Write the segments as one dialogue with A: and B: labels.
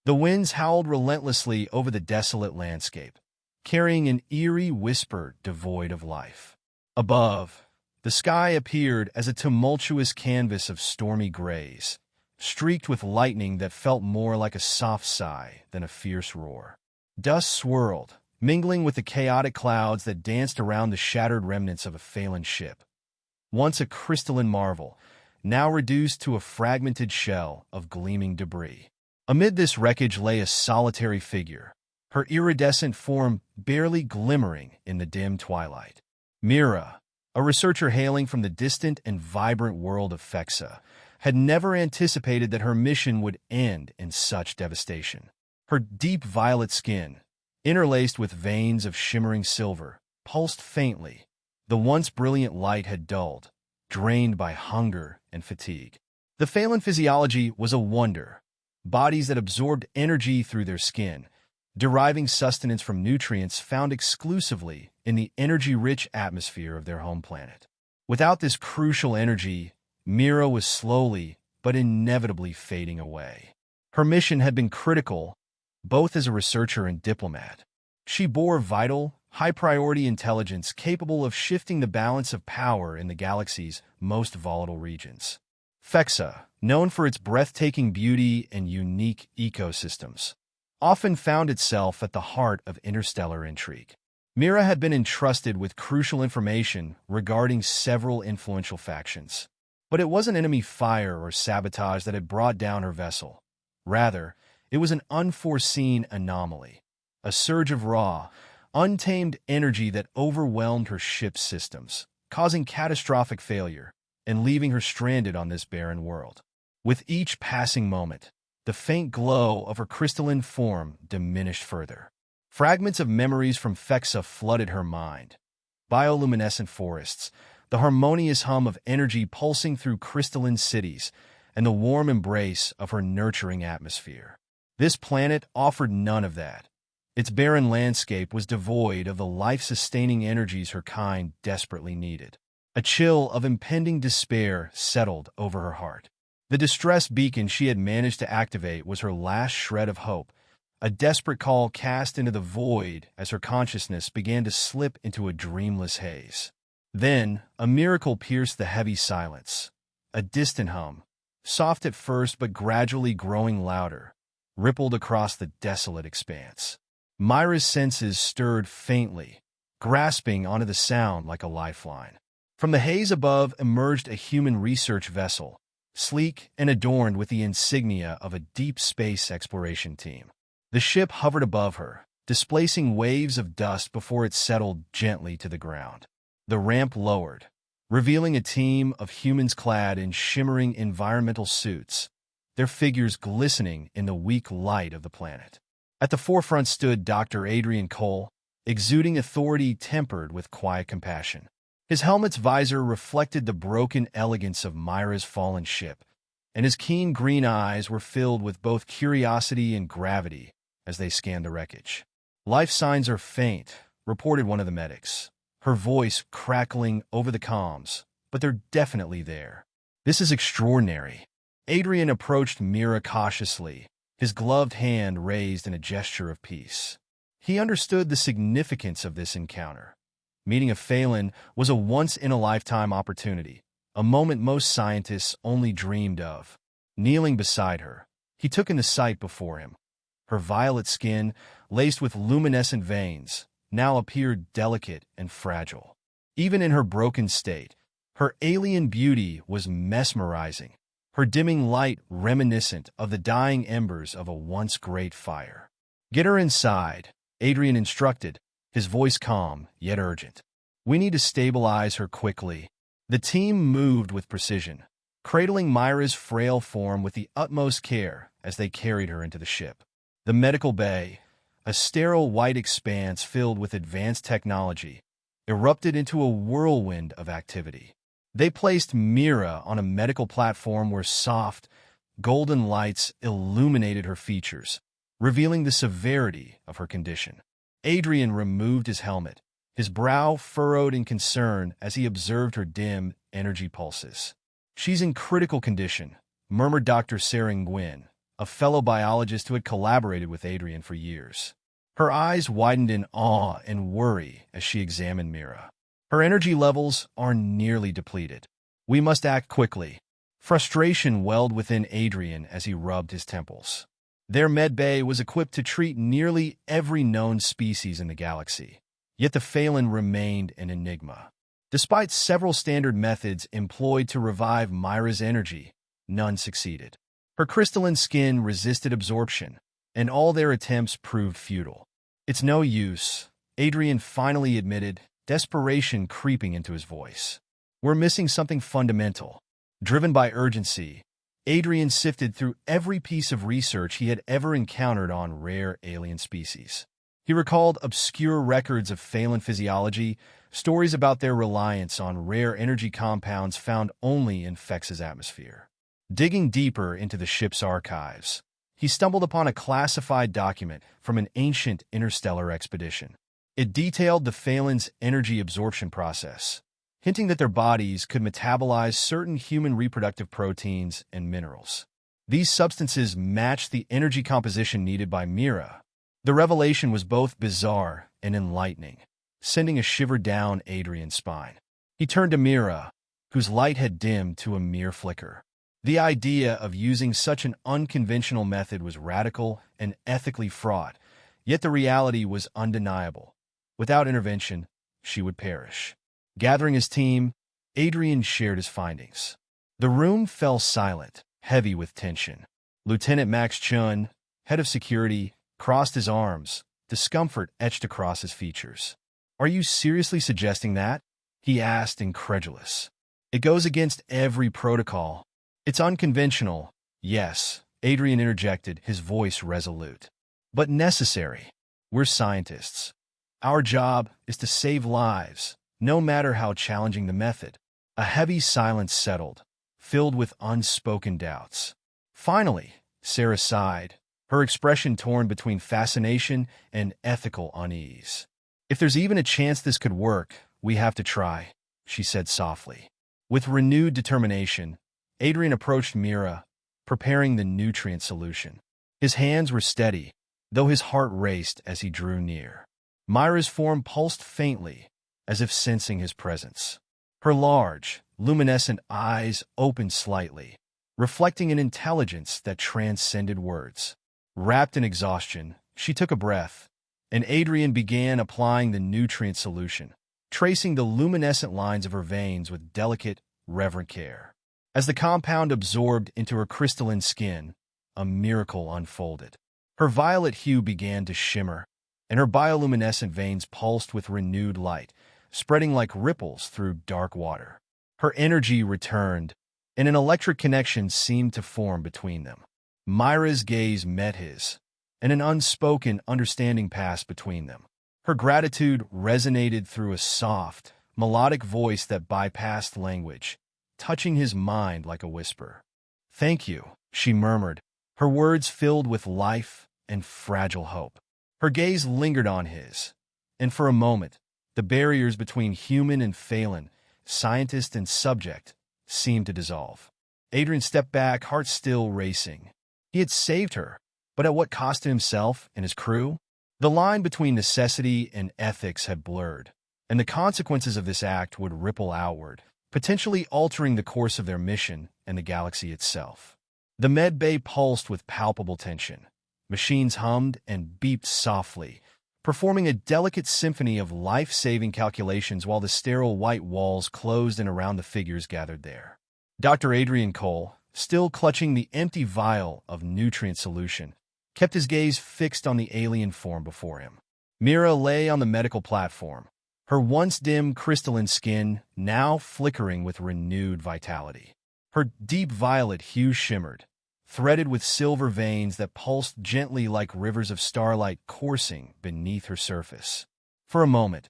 A: The winds howled relentlessly over the desolate landscape, carrying an eerie whisper devoid of life. Above, the sky appeared as a tumultuous canvas of stormy grays, streaked with lightning that felt more like a soft sigh than a fierce roar. Dust swirled, mingling with the chaotic clouds that danced around the shattered remnants of a fallen ship. Once a crystalline marvel, now reduced to a fragmented shell of gleaming debris. Amid this wreckage lay a solitary figure, her iridescent form barely glimmering in the dim twilight. Mira, a researcher hailing from the distant and vibrant world of Fexa, had never anticipated that her mission would end in such devastation. Her deep violet skin, interlaced with veins of shimmering silver, pulsed faintly. The once brilliant light had dulled, drained by hunger and fatigue. The Phelan physiology was a wonder. Bodies that absorbed energy through their skin, deriving sustenance from nutrients found exclusively in the energy-rich atmosphere of their home planet. Without this crucial energy, Mira was slowly but inevitably fading away. Her mission had been critical, both as a researcher and diplomat. She bore vital, high-priority intelligence capable of shifting the balance of power in the galaxy's most volatile regions. Fexa, known for its breathtaking beauty and unique ecosystems, often found itself at the heart of interstellar intrigue. Mira had been entrusted with crucial information regarding several influential factions. But it wasn't enemy fire or sabotage that had brought down her vessel. Rather, it was an unforeseen anomaly, a surge of raw, untamed energy that overwhelmed her ship's systems, causing catastrophic failure and leaving her stranded on this barren world. With each passing moment, the faint glow of her crystalline form diminished further. Fragments of memories from Fexa flooded her mind. Bioluminescent forests, the harmonious hum of energy pulsing through crystalline cities, and the warm embrace of her nurturing atmosphere. This planet offered none of that. Its barren landscape was devoid of the life-sustaining energies her kind desperately needed. A chill of impending despair settled over her heart. The distress beacon she had managed to activate was her last shred of hope, a desperate call cast into the void as her consciousness began to slip into a dreamless haze. Then, a miracle pierced the heavy silence. A distant hum, soft at first but gradually growing louder, rippled across the desolate expanse. Mira's senses stirred faintly, grasping onto the sound like a lifeline. From the haze above emerged a human research vessel, sleek and adorned with the insignia of a deep space exploration team. The ship hovered above her, displacing waves of dust before it settled gently to the ground. The ramp lowered, revealing a team of humans clad in shimmering environmental suits, their figures glistening in the weak light of the planet. At the forefront stood Dr. Adrian Cole, exuding authority tempered with quiet compassion. His helmet's visor reflected the broken elegance of Mira's fallen ship, and his keen green eyes were filled with both curiosity and gravity as they scanned the wreckage. "Life signs are faint," reported one of the medics, her voice crackling over the comms, "but they're definitely there. This is extraordinary." Adrian approached Mira cautiously, his gloved hand raised in a gesture of peace. He understood the significance of this encounter. Meeting a Phelan was a once-in-a-lifetime opportunity, a moment most scientists only dreamed of. Kneeling beside her, he took in the sight before him. Her violet skin, laced with luminescent veins, now appeared delicate and fragile. Even in her broken state, her alien beauty was mesmerizing, her dimming light reminiscent of the dying embers of a once great fire. "Get her inside," Adrian instructed, his voice calm yet urgent. "We need to stabilize her quickly." The team moved with precision, cradling Mira's frail form with the utmost care as they carried her into the ship. The medical bay, a sterile white expanse filled with advanced technology, erupted into a whirlwind of activity. They placed Mira on a medical platform where soft, golden lights illuminated her features, revealing the severity of her condition. Adrian removed his helmet, his brow furrowed in concern as he observed her dim energy pulses. "She's in critical condition," murmured Dr. Seren Gwyn, a fellow biologist who had collaborated with Adrian for years. Her eyes widened in awe and worry as she examined Mira. Her energy levels are nearly depleted. We must act quickly. Frustration welled within Adrian as he rubbed his temples. Their medbay was equipped to treat nearly every known species in the galaxy. Yet the Phelan remained an enigma. Despite several standard methods employed to revive Mira's energy, none succeeded. Her crystalline skin resisted absorption, and all their attempts proved futile. "It's no use," Adrian finally admitted, desperation creeping into his voice. "We're missing something fundamental." Driven by urgency, Adrian sifted through every piece of research he had ever encountered on rare alien species. He recalled obscure records of Phelan physiology, stories about their reliance on rare energy compounds found only in Phex's atmosphere. Digging deeper into the ship's archives, he stumbled upon a classified document from an ancient interstellar expedition. It detailed the Phelan's energy absorption process, hinting that their bodies could metabolize certain human reproductive proteins and minerals. These substances matched the energy composition needed by Mira. The revelation was both bizarre and enlightening, sending a shiver down Adrian's spine. He turned to Mira, whose light had dimmed to a mere flicker. The idea of using such an unconventional method was radical and ethically fraught, yet the reality was undeniable. Without intervention, she would perish. Gathering his team, Adrian shared his findings. The room fell silent, heavy with tension. Lieutenant Max Chun, head of security, crossed his arms, discomfort etched across his features. "Are you seriously suggesting that?" he asked, incredulous. "It goes against every protocol. It's unconventional." "Yes," Adrian interjected, his voice resolute. "But necessary. We're scientists. Our job is to save lives, no matter how challenging the method." A heavy silence settled, filled with unspoken doubts. Finally, Sarah sighed, her expression torn between fascination and ethical unease. "If there's even a chance this could work, we have to try," she said softly. With renewed determination, Adrian approached Mira, preparing the nutrient solution. His hands were steady, though his heart raced as he drew near. Mira's form pulsed faintly, as if sensing his presence. Her large, luminescent eyes opened slightly, reflecting an intelligence that transcended words. Wrapped in exhaustion, she took a breath, and Adrian began applying the nutrient solution, tracing the luminescent lines of her veins with delicate, reverent care. As the compound absorbed into her crystalline skin, a miracle unfolded. Her violet hue began to shimmer, and her bioluminescent veins pulsed with renewed light, spreading like ripples through dark water. Her energy returned, and an electric connection seemed to form between them. Mira's gaze met his, and an unspoken understanding passed between them. Her gratitude resonated through a soft, melodic voice that bypassed language, touching his mind like a whisper. "Thank you," she murmured, her words filled with life and fragile hope. Her gaze lingered on his, and for a moment, the barriers between human and Phelan, scientist and subject, seemed to dissolve. Adrian stepped back, heart still racing. He had saved her, but at what cost to himself and his crew? The line between necessity and ethics had blurred, and the consequences of this act would ripple outward, potentially altering the course of their mission and the galaxy itself. The med bay pulsed with palpable tension. Machines hummed and beeped softly, performing a delicate symphony of life-saving calculations while the sterile white walls closed in around the figures gathered there. Dr. Adrian Cole, still clutching the empty vial of nutrient solution, kept his gaze fixed on the alien form before him. Mira lay on the medical platform, her once dim crystalline skin now flickering with renewed vitality. Her deep violet hue shimmered, threaded with silver veins that pulsed gently like rivers of starlight coursing beneath her surface. For a moment,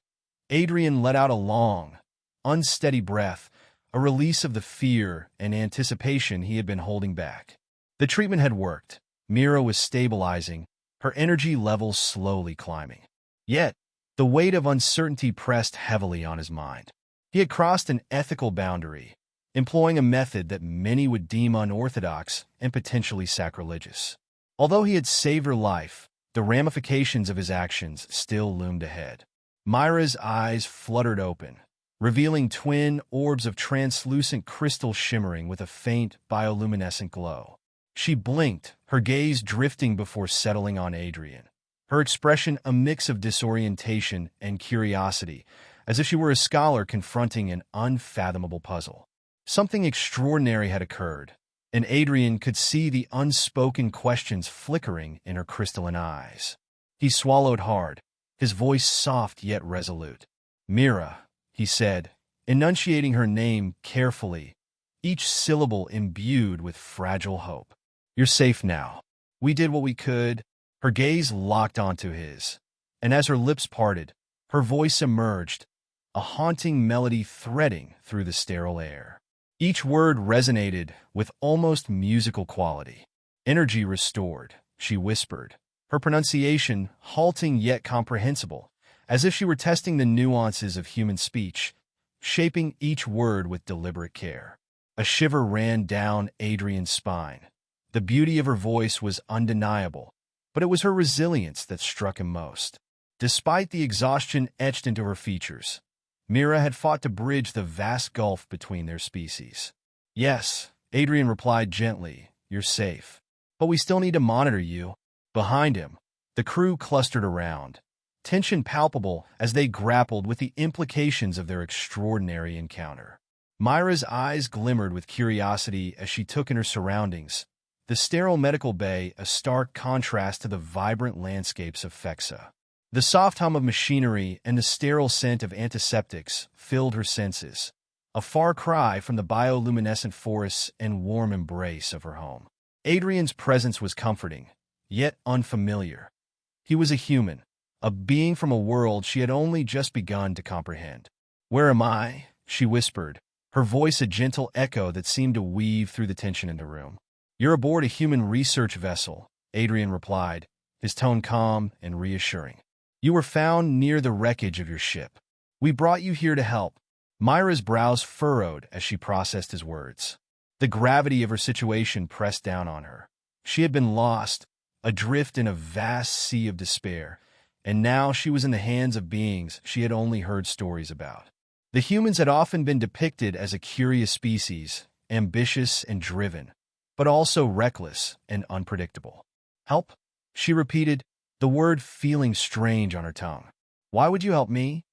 A: Adrian let out a long, unsteady breath, a release of the fear and anticipation he had been holding back. The treatment had worked. Mira was stabilizing, her energy levels slowly climbing. Yet, the weight of uncertainty pressed heavily on his mind. He had crossed an ethical boundary, employing a method that many would deem unorthodox and potentially sacrilegious. Although he had saved her life, the ramifications of his actions still loomed ahead. Mira's eyes fluttered open, revealing twin orbs of translucent crystal shimmering with a faint bioluminescent glow. She blinked, her gaze drifting before settling on Adrian, her expression a mix of disorientation and curiosity, as if she were a scholar confronting an unfathomable puzzle. Something extraordinary had occurred, and Adrian could see the unspoken questions flickering in her crystalline eyes. He swallowed hard, his voice soft yet resolute. "Mira," he said, enunciating her name carefully, each syllable imbued with fragile hope. "You're safe now. We did what we could." Her gaze locked onto his, and as her lips parted, her voice emerged, a haunting melody threading through the sterile air. Each word resonated with almost musical quality. "Energy restored," she whispered, her pronunciation halting yet comprehensible, as if she were testing the nuances of human speech, shaping each word with deliberate care. A shiver ran down Adrian's spine. The beauty of her voice was undeniable, but it was her resilience that struck him most. Despite the exhaustion etched into her features, Mira had fought to bridge the vast gulf between their species. "Yes," Adrian replied gently, "you're safe. But we still need to monitor you." Behind him, the crew clustered around, tension palpable as they grappled with the implications of their extraordinary encounter. Mira's eyes glimmered with curiosity as she took in her surroundings, the sterile medical bay a stark contrast to the vibrant landscapes of Fexa. The soft hum of machinery and the sterile scent of antiseptics filled her senses, a far cry from the bioluminescent forests and warm embrace of her home. Adrian's presence was comforting, yet unfamiliar. He was a human, a being from a world she had only just begun to comprehend. "Where am I?" she whispered, her voice a gentle echo that seemed to weave through the tension in the room. "You're aboard a human research vessel," Adrian replied, his tone calm and reassuring. "You were found near the wreckage of your ship. We brought you here to help." Mira's brows furrowed as she processed his words. The gravity of her situation pressed down on her. She had been lost, adrift in a vast sea of despair, and now she was in the hands of beings she had only heard stories about. The humans had often been depicted as a curious species, ambitious and driven, but also reckless and unpredictable. "Help?" she repeated, the word feeling strange on her tongue. "Why would you help me?"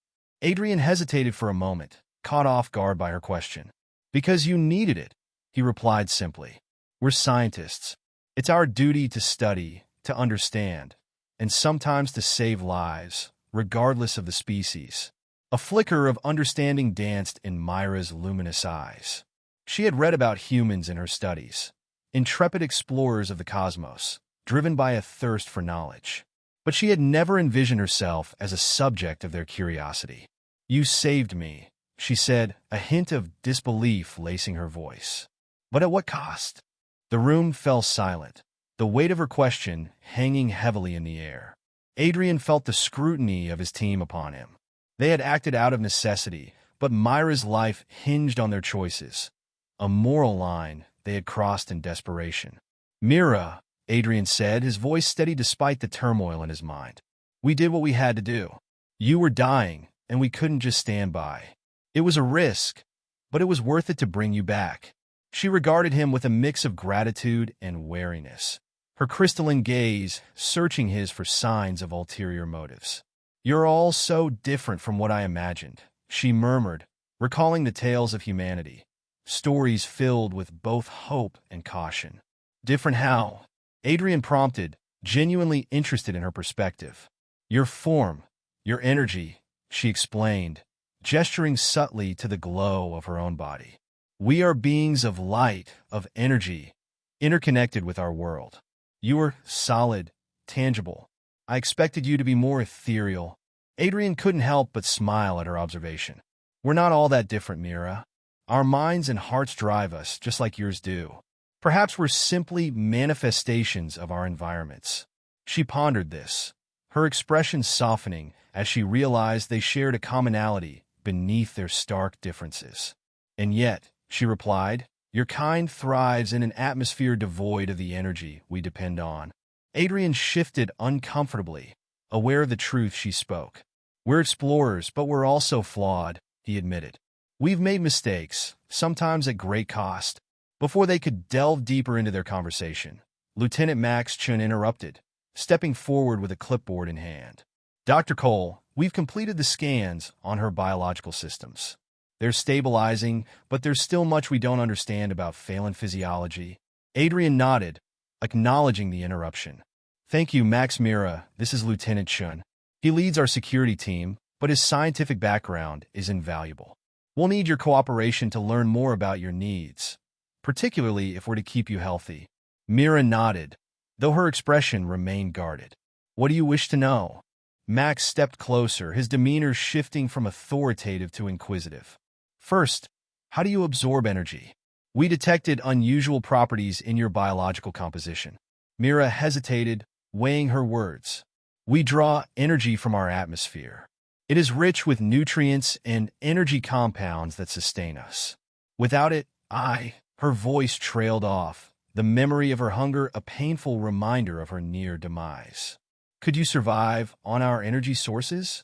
A: Adrian hesitated for a moment, caught off guard by her question. "Because you needed it," he replied simply. "We're scientists. It's our duty to study, to understand, and sometimes to save lives, regardless of the species." A flicker of understanding danced in Mira's luminous eyes. She had read about humans in her studies, intrepid explorers of the cosmos, driven by a thirst for knowledge. But she had never envisioned herself as a subject of their curiosity. "You saved me," she said, a hint of disbelief lacing her voice. "But at what cost?" The room fell silent, the weight of her question hanging heavily in the air. Adrian felt the scrutiny of his team upon him. They had acted out of necessity, but Mira's life hinged on their choices, a moral line they had crossed in desperation. "Mira," Adrian said, his voice steady despite the turmoil in his mind. "We did what we had to do. You were dying, and we couldn't just stand by. It was a risk, but it was worth it to bring you back." She regarded him with a mix of gratitude and wariness, her crystalline gaze searching his for signs of ulterior motives. "You're all so different from what I imagined," she murmured, recalling the tales of humanity, stories filled with both hope and caution. "Different how?" Adrian prompted, genuinely interested in her perspective. "Your form, your energy," she explained, gesturing subtly to the glow of her own body. "We are beings of light, of energy, interconnected with our world. You are solid, tangible. I expected you to be more ethereal." Adrian couldn't help but smile at her observation. "We're not all that different, Mira. Our minds and hearts drive us, just like yours do. Perhaps we're simply manifestations of our environments." She pondered this, her expression softening as she realized they shared a commonality beneath their stark differences. "And yet," she replied, "your kind thrives in an atmosphere devoid of the energy we depend on." Adrian shifted uncomfortably, aware of the truth she spoke. We're explorers, but we're also flawed, he admitted. We've made mistakes, sometimes at great cost. Before they could delve deeper into their conversation, Lieutenant Max Chun interrupted, stepping forward with a clipboard in hand. Dr. Cole, we've completed the scans on her biological systems. They're stabilizing, but there's still much we don't understand about phelan physiology. Adrian nodded, acknowledging the interruption. Thank you, Max Mira. This is Lieutenant Chun. He leads our security team, but his scientific background is invaluable. We'll need your cooperation to learn more about your needs, particularly if we're to keep you healthy. Mira nodded, though her expression remained guarded. What do you wish to know? Max stepped closer, his demeanor shifting from authoritative to inquisitive. First, how do you absorb energy? We detected unusual properties in your biological composition. Mira hesitated, weighing her words. We draw energy from our atmosphere. It is rich with nutrients and energy compounds that sustain us. Without it, her voice trailed off, the memory of her hunger a painful reminder of her near demise. Could you survive on our energy sources?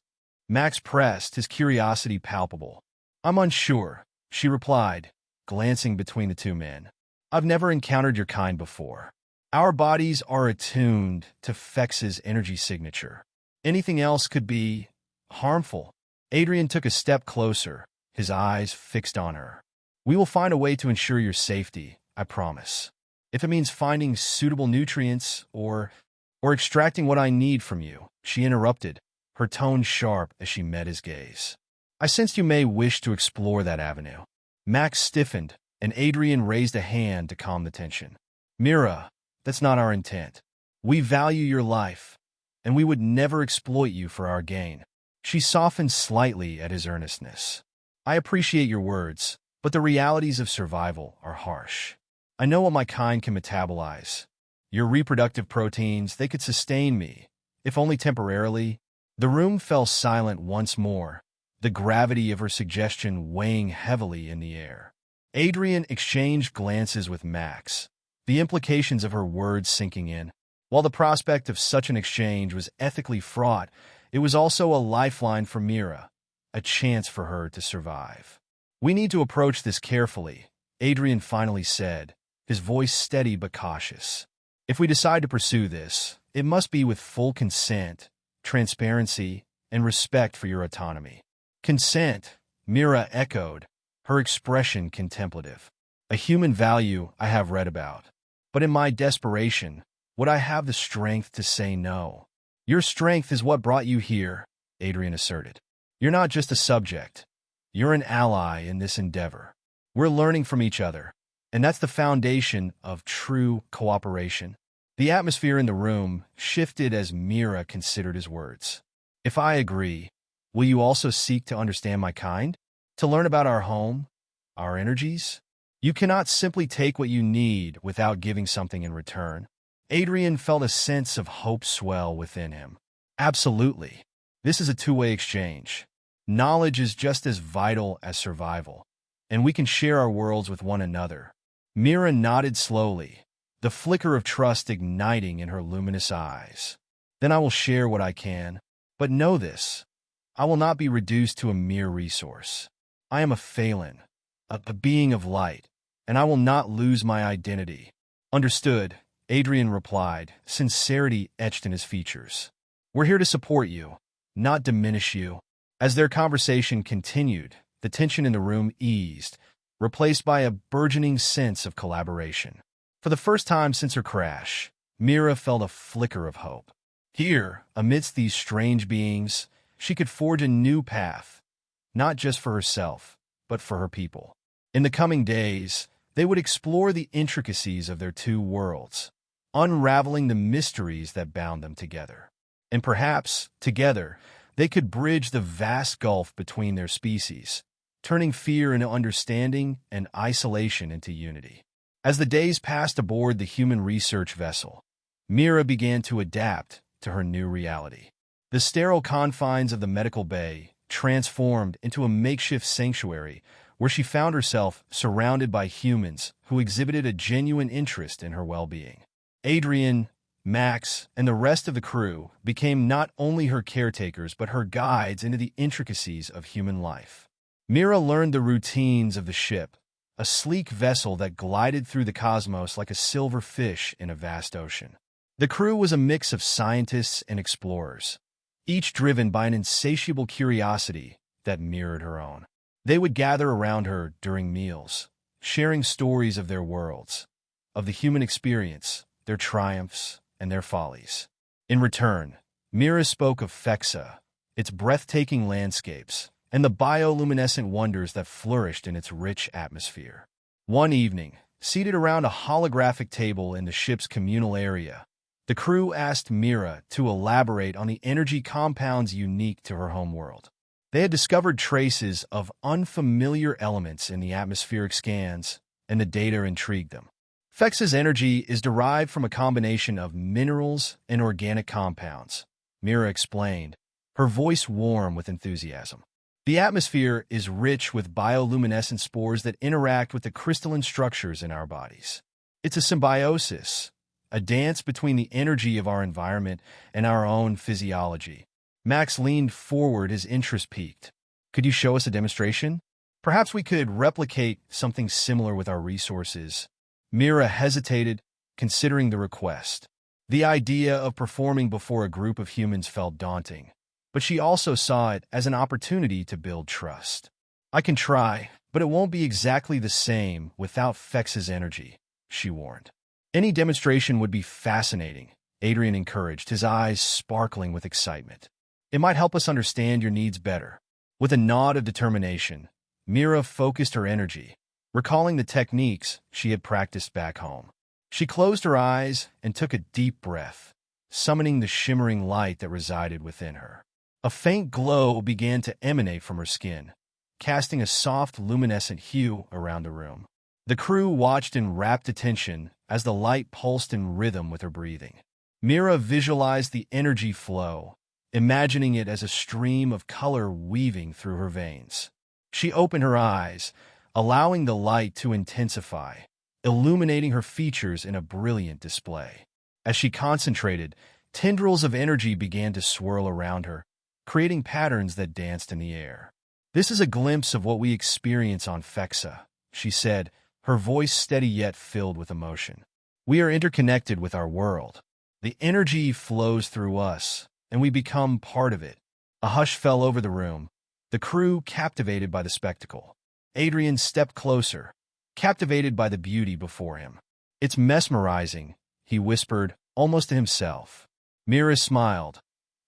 A: Max pressed, his curiosity palpable. I'm unsure, she replied, glancing between the two men. I've never encountered your kind before. Our bodies are attuned to Fex's energy signature. Anything else could be harmful. Adrian took a step closer, his eyes fixed on her. We will find a way to ensure your safety, I promise. If it means finding suitable nutrients or extracting what I need from you, she interrupted, her tone sharp as she met his gaze. I sensed you may wish to explore that avenue. Max stiffened, and Adrian raised a hand to calm the tension. Mira, that's not our intent. We value your life, and we would never exploit you for our gain. She softened slightly at his earnestness. I appreciate your words, but the realities of survival are harsh. I know what my kind can metabolize. Your reproductive proteins, they could sustain me, if only temporarily. The room fell silent once more, the gravity of her suggestion weighing heavily in the air. Adrian exchanged glances with Max, the implications of her words sinking in. While the prospect of such an exchange was ethically fraught, it was also a lifeline for Mira, a chance for her to survive. We need to approach this carefully, Adrian finally said, his voice steady but cautious. If we decide to pursue this, it must be with full consent, transparency, and respect for your autonomy. Consent, Mira echoed, her expression contemplative. A human value I have read about. But in my desperation, would I have the strength to say no? Your strength is what brought you here, Adrian asserted. You're not just a subject. You're an ally in this endeavor. We're learning from each other, and that's the foundation of true cooperation. The atmosphere in the room shifted as Mira considered his words. If I agree, will you also seek to understand my kind? To learn about our home, our energies? You cannot simply take what you need without giving something in return. Adrian felt a sense of hope swell within him. Absolutely. This is a two-way exchange. Knowledge is just as vital as survival, and we can share our worlds with one another. Mira nodded slowly, the flicker of trust igniting in her luminous eyes. Then I will share what I can. But know this, I will not be reduced to a mere resource. I am a phelan, a being of light, and I will not lose my identity. Understood, Adrian replied, sincerity etched in his features. We're here to support you, not diminish you. As their conversation continued, the tension in the room eased, replaced by a burgeoning sense of collaboration. For the first time since her crash, Mira felt a flicker of hope. Here, amidst these strange beings, she could forge a new path, not just for herself, but for her people. In the coming days, they would explore the intricacies of their two worlds, unraveling the mysteries that bound them together. And perhaps, together, they could bridge the vast gulf between their species, turning fear into understanding and isolation into unity. As the days passed aboard the human research vessel, Mira began to adapt to her new reality. The sterile confines of the medical bay transformed into a makeshift sanctuary where she found herself surrounded by humans who exhibited a genuine interest in her well-being. Adrian, Max and the rest of the crew became not only her caretakers but her guides into the intricacies of human life. Mira learned the routines of the ship, a sleek vessel that glided through the cosmos like a silver fish in a vast ocean. The crew was a mix of scientists and explorers, each driven by an insatiable curiosity that mirrored her own. They would gather around her during meals, sharing stories of their worlds, of the human experience, their triumphs, and their follies. In return, Mira spoke of Fexa, its breathtaking landscapes, and the bioluminescent wonders that flourished in its rich atmosphere. One evening, seated around a holographic table in the ship's communal area, the crew asked Mira to elaborate on the energy compounds unique to her homeworld. They had discovered traces of unfamiliar elements in the atmospheric scans, and the data intrigued them. Fexa's energy is derived from a combination of minerals and organic compounds, Mira explained, her voice warm with enthusiasm. The atmosphere is rich with bioluminescent spores that interact with the crystalline structures in our bodies. It's a symbiosis, a dance between the energy of our environment and our own physiology. Max leaned forward, his interest piqued. Could you show us a demonstration? Perhaps we could replicate something similar with our resources. Mira hesitated, considering the request. The idea of performing before a group of humans felt daunting, but she also saw it as an opportunity to build trust. I can try, but it won't be exactly the same without Fexa's energy, she warned. Any demonstration would be fascinating, Adrian encouraged, his eyes sparkling with excitement. It might help us understand your needs better. With a nod of determination, Mira focused her energy, recalling the techniques she had practiced back home. She closed her eyes and took a deep breath, summoning the shimmering light that resided within her. A faint glow began to emanate from her skin, casting a soft, luminescent hue around the room. The crew watched in rapt attention as the light pulsed in rhythm with her breathing. Mira visualized the energy flow, imagining it as a stream of color weaving through her veins. She opened her eyes, allowing the light to intensify, illuminating her features in a brilliant display. As she concentrated, tendrils of energy began to swirl around her, creating patterns that danced in the air. This is a glimpse of what we experience on Fexa, she said, her voice steady yet filled with emotion. We are interconnected with our world. The energy flows through us, and we become part of it. A hush fell over the room, the crew captivated by the spectacle. Adrian stepped closer, captivated by the beauty before him. It's mesmerizing, he whispered, almost to himself. Mira smiled,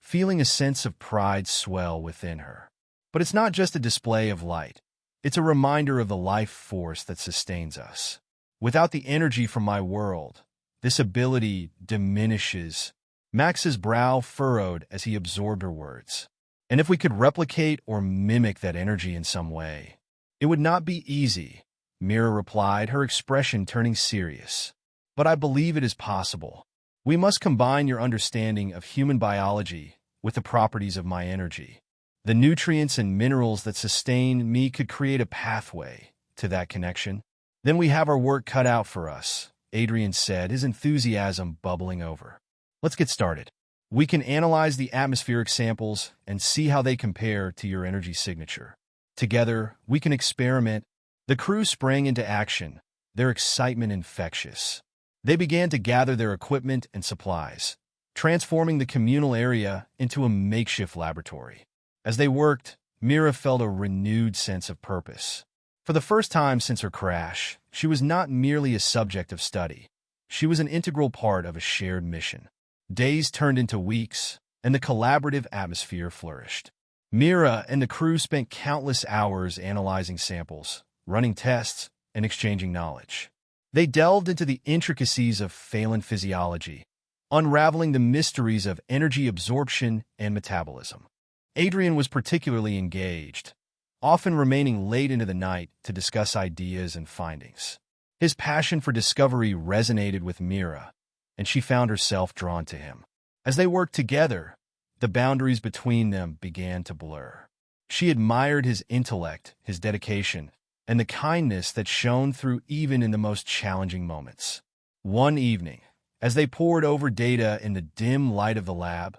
A: feeling a sense of pride swell within her. But it's not just a display of light. It's a reminder of the life force that sustains us. Without the energy from my world, this ability diminishes. Max's brow furrowed as he absorbed her words. And if we could replicate or mimic that energy in some way, it would not be easy, Mira replied, her expression turning serious. But I believe it is possible. We must combine your understanding of human biology with the properties of my energy. The nutrients and minerals that sustain me could create a pathway to that connection. Then we have our work cut out for us, Adrian said, his enthusiasm bubbling over. Let's get started. We can analyze the atmospheric samples and see how they compare to your energy signature. Together, we can experiment. The crew sprang into action, their excitement infectious. They began to gather their equipment and supplies, transforming the communal area into a makeshift laboratory. As they worked, Mira felt a renewed sense of purpose. For the first time since her crash, she was not merely a subject of study. She was an integral part of a shared mission. Days turned into weeks, and the collaborative atmosphere flourished. Mira and the crew spent countless hours analyzing samples, running tests, and exchanging knowledge. They delved into the intricacies of latent physiology, unraveling the mysteries of energy absorption and metabolism. Adrian was particularly engaged, often remaining late into the night to discuss ideas and findings. His passion for discovery resonated with Mira, and she found herself drawn to him. As they worked together, the boundaries between them began to blur. She admired his intellect, his dedication, and the kindness that shone through even in the most challenging moments. One evening, As they pored over data in the dim light of the lab,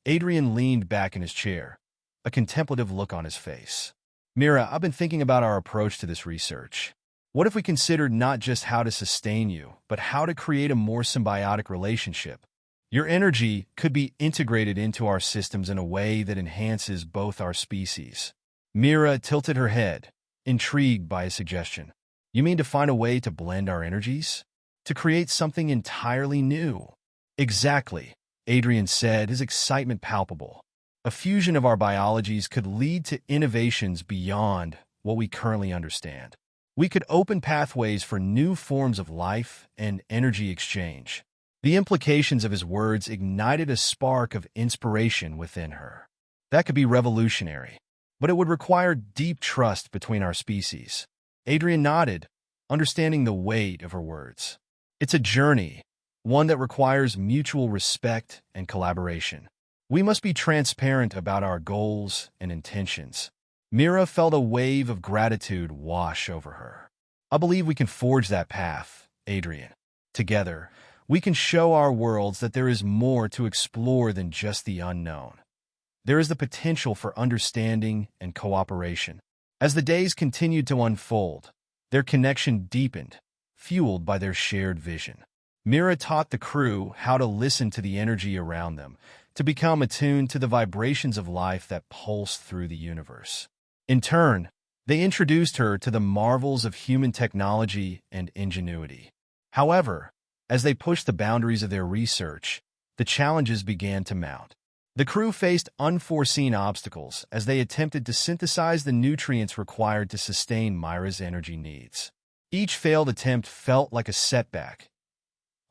A: Adrian leaned back in his chair, a contemplative look on his face. Mira, I've been thinking about our approach to this research. What if we considered not just how to sustain you, but how to create a more symbiotic relationship? Your energy could be integrated into our systems in a way that enhances both our species. Mira tilted her head, intrigued by his suggestion. You mean to find a way to blend our energies? To create something entirely new? Exactly, Adrian said, his excitement palpable. A fusion of our biologies could lead to innovations beyond what we currently understand. We could open pathways for new forms of life and energy exchange. The implications of his words ignited a spark of inspiration within her. That could be revolutionary, but it would require deep trust between our species. Adrian nodded, understanding the weight of her words. It's a journey, one that requires mutual respect and collaboration. We must be transparent about our goals and intentions. Mira felt a wave of gratitude wash over her. I believe we can forge that path, Adrian. Together, we can show our worlds that there is more to explore than just the unknown. There is the potential for understanding and cooperation. As the days continued to unfold, their connection deepened, fueled by their shared vision. Mira taught the crew how to listen to the energy around them, to become attuned to the vibrations of life that pulse through the universe. In turn, they introduced her to the marvels of human technology and ingenuity. However, as they pushed the boundaries of their research, the challenges began to mount. The crew faced unforeseen obstacles as they attempted to synthesize the nutrients required to sustain Mira's energy needs. Each failed attempt felt like a setback,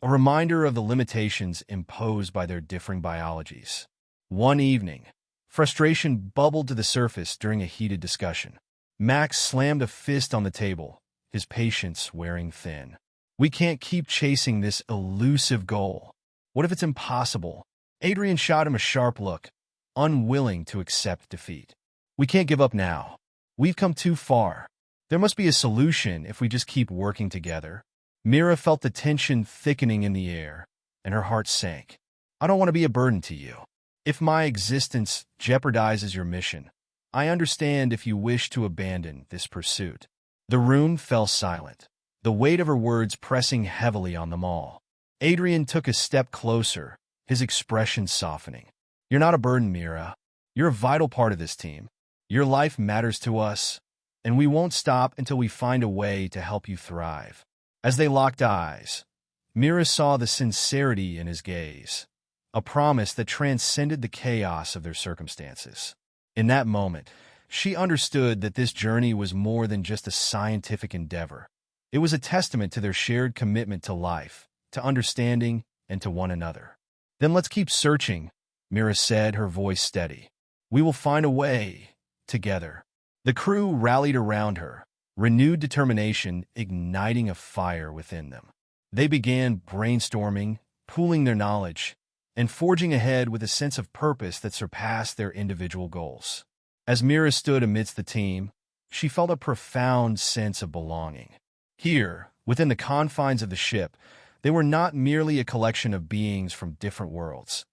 A: a reminder of the limitations imposed by their differing biologies. One evening, frustration bubbled to the surface during a heated discussion. Max slammed a fist on the table, his patience wearing thin. We can't keep chasing this elusive goal. What if it's impossible? Adrian shot him a sharp look, unwilling to accept defeat. We can't give up now. We've come too far. There must be a solution if we just keep working together. Mira felt the tension thickening in the air, and her heart sank. I don't want to be a burden to you. If my existence jeopardizes your mission, I understand if you wish to abandon this pursuit. The room fell silent, the weight of her words pressing heavily on them all. Adrian took a step closer, his expression softening. You're not a burden, Mira. You're a vital part of this team. Your life matters to us, and we won't stop until we find a way to help you thrive. As they locked eyes, Mira saw the sincerity in his gaze, a promise that transcended the chaos of their circumstances. In that moment, she understood that this journey was more than just a scientific endeavor. It was a testament to their shared commitment to life, to understanding, and to one another. Then let's keep searching, Mira said, her voice steady. We will find a way, together. The crew rallied around her, renewed determination igniting a fire within them. They began brainstorming, pooling their knowledge, and forging ahead with a sense of purpose that surpassed their individual goals. As Mira stood amidst the team, she felt a profound sense of belonging. Here, within the confines of the ship, they were not merely a collection of beings from different worlds.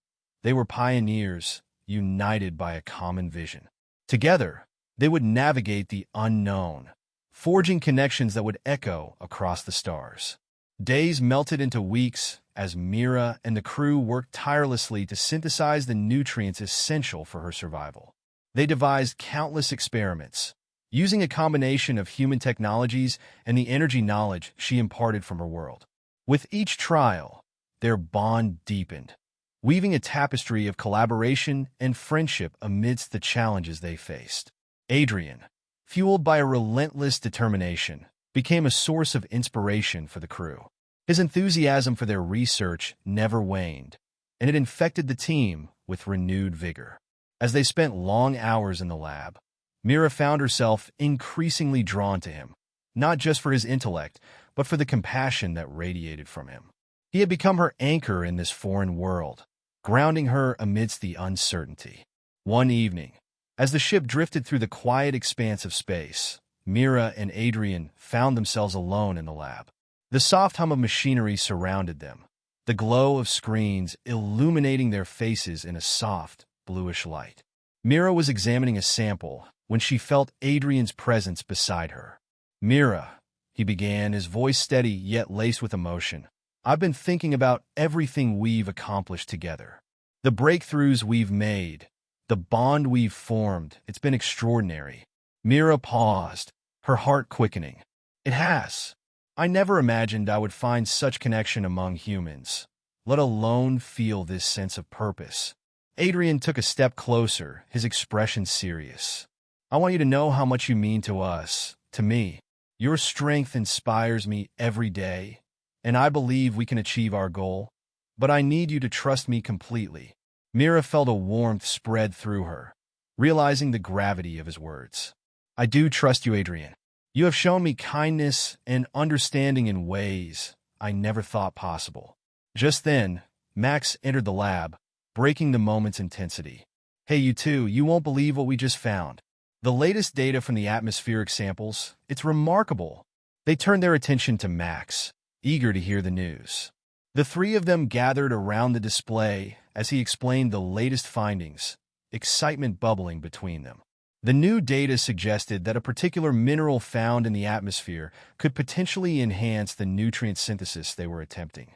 A: They were pioneers, united by a common vision. Together, they would navigate the unknown, forging connections that would echo across the stars. Days melted into weeks as Mira and the crew worked tirelessly to synthesize the nutrients essential for her survival. They devised countless experiments, using a combination of human technologies and the energy knowledge she imparted from her world. With each trial, their bond deepened, weaving a tapestry of collaboration and friendship amidst the challenges they faced. Adrian, fueled by a relentless determination, became a source of inspiration for the crew. His enthusiasm for their research never waned, and it infected the team with renewed vigor. As they spent long hours in the lab, Mira found herself increasingly drawn to him, not just for his intellect, but for the compassion that radiated from him. He had become her anchor in this foreign world, grounding her amidst the uncertainty. One evening, as the ship drifted through the quiet expanse of space, Mira and Adrian found themselves alone in the lab. The soft hum of machinery surrounded them, the glow of screens illuminating their faces in a soft, bluish light. Mira was examining a sample when she felt Adrian's presence beside her. "Mira," he began, his voice steady yet laced with emotion. "I've been thinking about everything we've accomplished together. The breakthroughs we've made, the bond we've formed. It's been extraordinary." Mira paused, her heart quickening. "It has. I never imagined I would find such connection among humans, let alone feel this sense of purpose." Adrian took a step closer, his expression serious. "I want you to know how much you mean to us, to me. Your strength inspires me every day, and I believe we can achieve our goal. But I need you to trust me completely." Mira felt a warmth spread through her, realizing the gravity of his words. "I do trust you, Adrian. You have shown me kindness and understanding in ways I never thought possible." Just then, Max entered the lab, breaking the moment's intensity. "Hey, you two, you won't believe what we just found. The latest data from the atmospheric samples, it's remarkable." They turned their attention to Max, eager to hear the news. The three of them gathered around the display as he explained the latest findings, excitement bubbling between them. The new data suggested that a particular mineral found in the atmosphere could potentially enhance the nutrient synthesis they were attempting.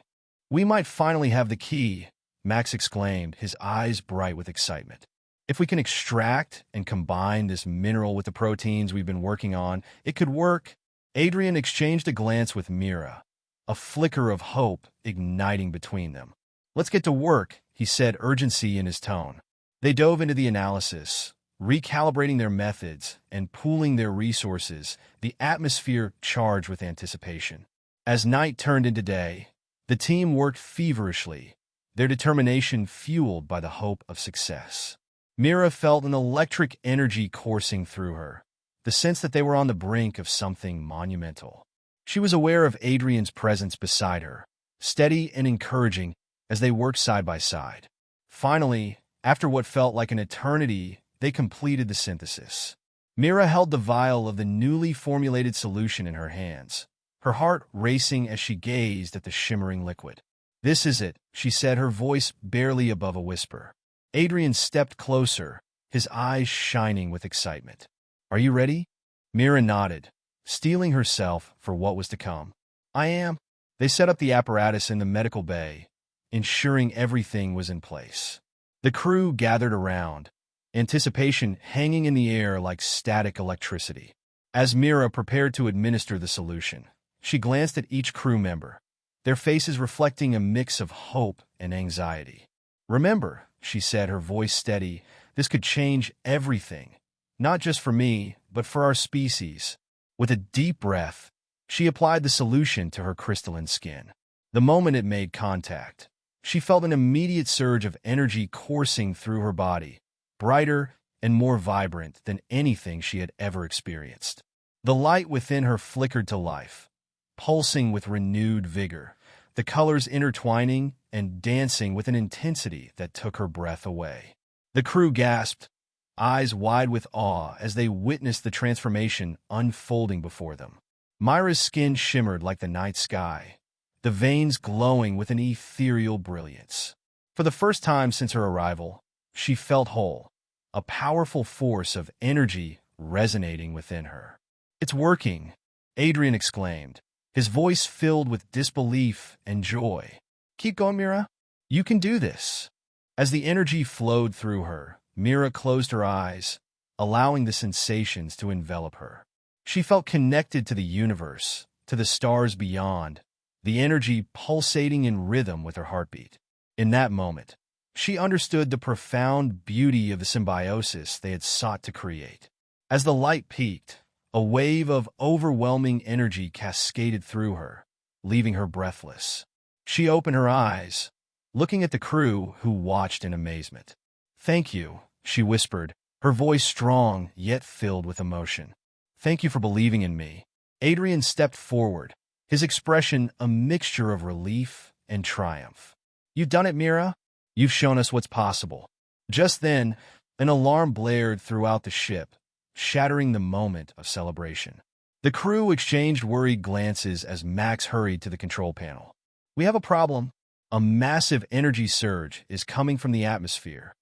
A: "We might finally have the key," Max exclaimed, his eyes bright with excitement. "If we can extract and combine this mineral with the proteins we've been working on, it could work." Adrian exchanged a glance with Mira, a flicker of hope igniting between them. "Let's get to work," he said, urgency in his tone. They dove into the analysis, recalibrating their methods and pooling their resources, the atmosphere charged with anticipation. As night turned into day, the team worked feverishly, their determination fueled by the hope of success. Mira felt an electric energy coursing through her, the sense that they were on the brink of something monumental. She was aware of Adrian's presence beside her, steady and encouraging as they worked side by side. Finally, after what felt like an eternity, they completed the synthesis. Mira held the vial of the newly formulated solution in her hands, her heart racing as she gazed at the shimmering liquid. "This is it," she said, her voice barely above a whisper. Adrian stepped closer, his eyes shining with excitement. "Are you ready?" Mira nodded, steeling herself for what was to come. "I am." They set up the apparatus in the medical bay, ensuring everything was in place. The crew gathered around, anticipation hanging in the air like static electricity. As Mira prepared to administer the solution, she glanced at each crew member, their faces reflecting a mix of hope and anxiety. "Remember," she said, her voice steady, "this could change everything, not just for me, but for our species." With a deep breath, she applied the solution to her crystalline skin. The moment it made contact, she felt an immediate surge of energy coursing through her body, brighter and more vibrant than anything she had ever experienced. The light within her flickered to life, pulsing with renewed vigor, the colors intertwining and dancing with an intensity that took her breath away. The crew gasped, eyes wide with awe as they witnessed the transformation unfolding before them. Mira's skin shimmered like the night sky, the veins glowing with an ethereal brilliance. For the first time since her arrival, she felt whole, a powerful force of energy resonating within her. "It's working," Adrian exclaimed, his voice filled with disbelief and joy. "Keep going, Mira. You can do this." As the energy flowed through her, Mira closed her eyes, allowing the sensations to envelop her. She felt connected to the universe, to the stars beyond, the energy pulsating in rhythm with her heartbeat. In that moment, she understood the profound beauty of the symbiosis they had sought to create. As the light peaked, a wave of overwhelming energy cascaded through her, leaving her breathless. She opened her eyes, looking at the crew who watched in amazement. "Thank you," she whispered, her voice strong yet filled with emotion. "Thank you for believing in me." Adrian stepped forward, his expression a mixture of relief and triumph. "You've done it, Mira. You've shown us what's possible." Just then, an alarm blared throughout the ship, shattering the moment of celebration. The crew exchanged worried glances as Max hurried to the control panel. "We have a problem." A massive energy surge is coming from the atmosphere.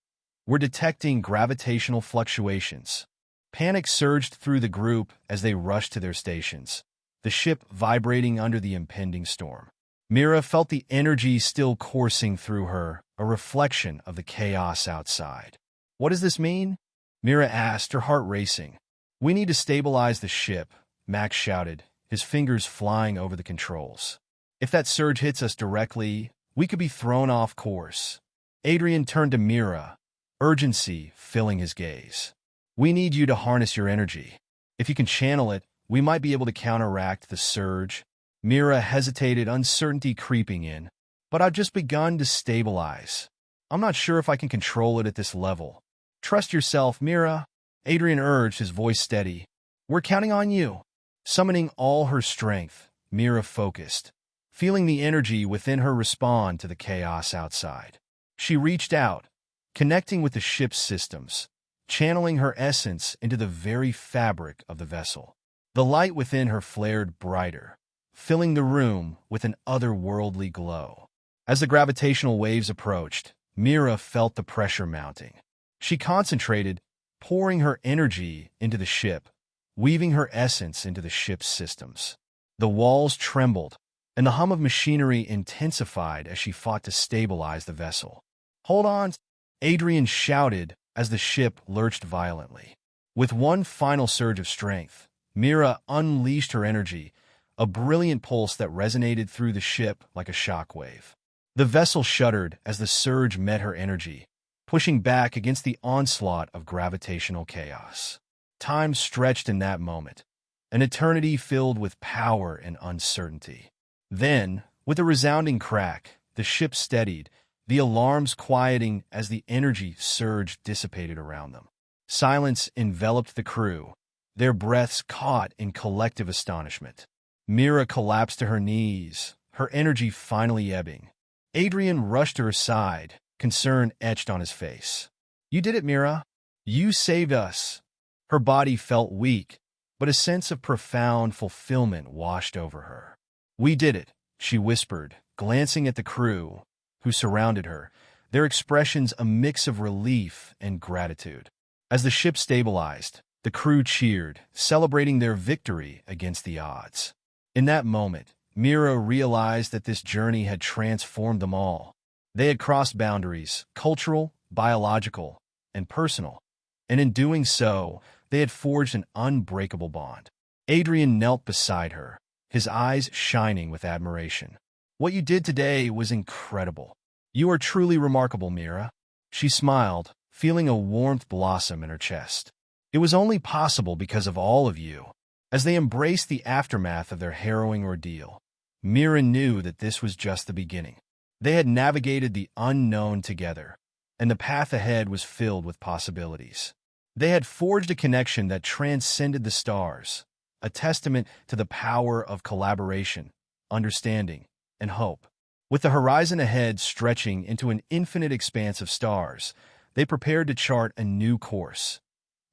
A: We're detecting gravitational fluctuations. Panic surged through the group as they rushed to their stations, the ship vibrating under the impending storm. Mira felt the energy still coursing through her, a reflection of the chaos outside. "What does this mean?" Mira asked, her heart racing. "We need to stabilize the ship," Max shouted, his fingers flying over the controls. "If that surge hits us directly, we could be thrown off course." Adrian turned to Mira, urgency filling his gaze. "We need you to harness your energy. If you can channel it, we might be able to counteract the surge." Mira hesitated, uncertainty creeping in. "But I've just begun to stabilize. I'm not sure if I can control it at this level." "Trust yourself, Mira," Adrian urged, his voice steady. "We're counting on you." Summoning all her strength, Mira focused, feeling the energy within her respond to the chaos outside. She reached out, connecting with the ship's systems, channeling her essence into the very fabric of the vessel. The light within her flared brighter, filling the room with an otherworldly glow. As the gravitational waves approached, Mira felt the pressure mounting. She concentrated, pouring her energy into the ship, weaving her essence into the ship's systems. The walls trembled, and the hum of machinery intensified as she fought to stabilize the vessel. "Hold on!" Adrian shouted as the ship lurched violently. With one final surge of strength, Mira unleashed her energy, a brilliant pulse that resonated through the ship like a shockwave. The vessel shuddered as the surge met her energy, pushing back against the onslaught of gravitational chaos. Time stretched in that moment, an eternity filled with power and uncertainty. Then, with a resounding crack, the ship steadied, the alarms quieting as the energy surge dissipated around them. Silence enveloped the crew, their breaths caught in collective astonishment. Mira collapsed to her knees, her energy finally ebbing. Adrian rushed to her side, concern etched on his face. "You did it, Mira. You saved us." Her body felt weak, but a sense of profound fulfillment washed over her. "We did it," she whispered, glancing at the crew, who surrounded her, their expressions a mix of relief and gratitude. As the ship stabilized, the crew cheered, celebrating their victory against the odds. In that moment, Mira realized that this journey had transformed them all. They had crossed boundaries, cultural, biological, and personal, and in doing so, they had forged an unbreakable bond. Adrian knelt beside her, his eyes shining with admiration. "What you did today was incredible. You are truly remarkable, Mira." She smiled, feeling a warmth blossom in her chest. "It was only possible because of all of you." As they embraced the aftermath of their harrowing ordeal, Mira knew that this was just the beginning. They had navigated the unknown together, and the path ahead was filled with possibilities. They had forged a connection that transcended the stars, a testament to the power of collaboration, understanding, and hope. With the horizon ahead stretching into an infinite expanse of stars, they prepared to chart a new course,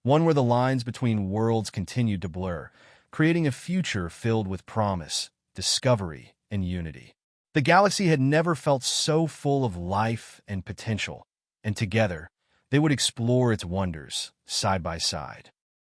A: one where the lines between worlds continued to blur, creating a future filled with promise, discovery, and unity. The galaxy had never felt so full of life and potential, and together, they would explore its wonders, side by side.